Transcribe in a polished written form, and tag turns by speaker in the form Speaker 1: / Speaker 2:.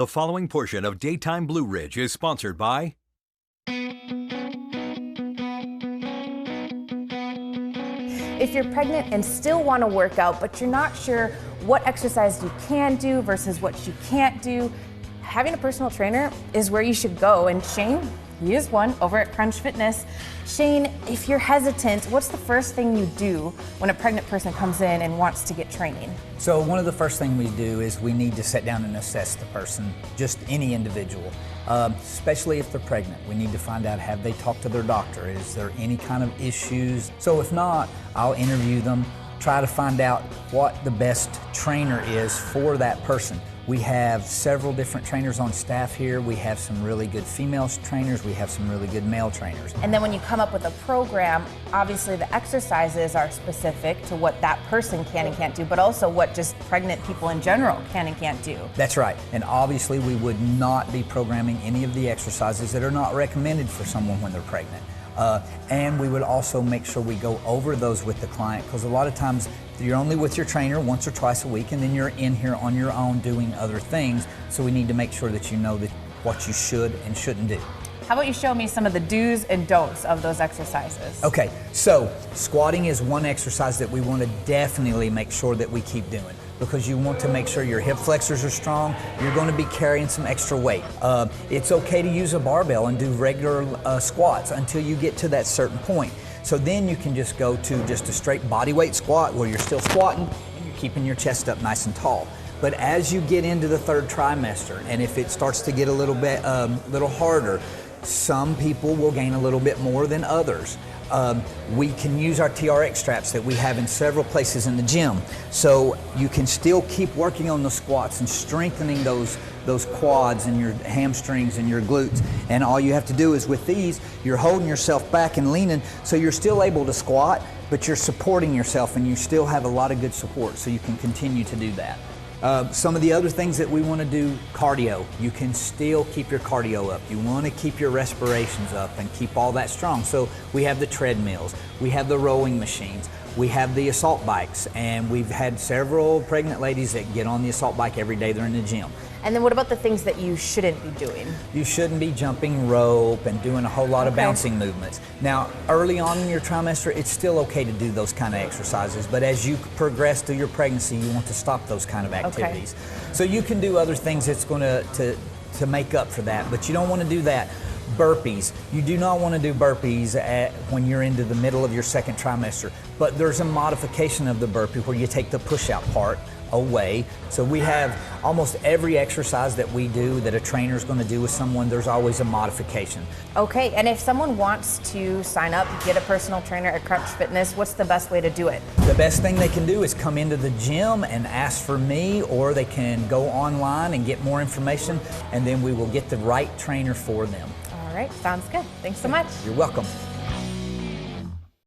Speaker 1: The following portion of Daytime Blue Ridge is sponsored by
Speaker 2: If you're pregnant and still want to work out, but you're not sure what exercise you can do versus what you can't do, having a personal trainer is where you should go. And Shane, he is one over at Crunch Fitness. Shane, if you're hesitant, what's the first thing you do when a pregnant person comes in and wants to get training?
Speaker 3: So one of the first things we do is we need to sit down and assess the person, just any individual, especially if they're pregnant. We need to find out, have they talked to their doctor? Is there any kind of issues? So if not, I'll interview them, try to find out what the best trainer is for that person. We have several different trainers on staff here. We have some really good female trainers. We have some really good male trainers.
Speaker 2: And then when you come up with a program, obviously the exercises are specific to what that person can and can't do, but also what just pregnant people in general can and can't do.
Speaker 3: That's right. And obviously we would not be programming any of the exercises that are not recommended for someone when they're pregnant. And we would also make sure we go over those with the client, because a lot of times you're only with your trainer once or twice a week, and then you're in here on your own doing other things. So we need to make sure that you know that what you should and shouldn't do.
Speaker 2: How about you show me some of the do's and don'ts of those exercises?
Speaker 3: Okay, so squatting is one exercise that we want to definitely make sure that we keep doing, because you want to make sure your hip flexors are strong. You're going to be carrying some extra weight. It's okay to use a barbell and do regular squats until you get to that certain point. So then you can just go to just a straight body weight squat where you're still squatting and you're keeping your chest up nice and tall. But as you get into the third trimester, and if it starts to get a little bit little harder, some people will gain a little bit more than others. We can use our TRX straps that we have in several places in the gym. So you can still keep working on the squats and strengthening those quads and your hamstrings and your glutes. And all you have to do is with these, you're holding yourself back and leaning, so you're still able to squat, but you're supporting yourself and you still have a lot of good support, so you can continue to do that. Some of the other things that we want to do, cardio. You can still keep your cardio up. You want to keep your respirations up and keep all that strong. So we have the treadmills, we have the rowing machines, we have the assault bikes, and we've had several pregnant ladies that get on the assault bike every day they're in the gym.
Speaker 2: And then what about the things that you shouldn't be doing?
Speaker 3: You shouldn't be jumping rope and doing a whole lot of bouncing movements. Now, early on in your trimester, it's still okay to do those kind of exercises, but as you progress through your pregnancy, you want to stop those kind of activities. Okay. So you can do other things that's going to make up for that, but you don't want to do that. Burpees. You do not want to do burpees when you're into the middle of your second trimester, but there's a modification of the burpee where you take the push-out part away. So we have almost every exercise that we do that a trainer is going to do with someone, there's always a modification.
Speaker 2: Okay, and if someone wants to sign up, get a personal trainer at Crunch Fitness, what's the best way to do it?
Speaker 3: The best thing they can do is come into the gym and ask for me, or they can go online and get more information, and then we will get the right trainer for them.
Speaker 2: All right, sounds good. Thanks so much.
Speaker 3: You're welcome.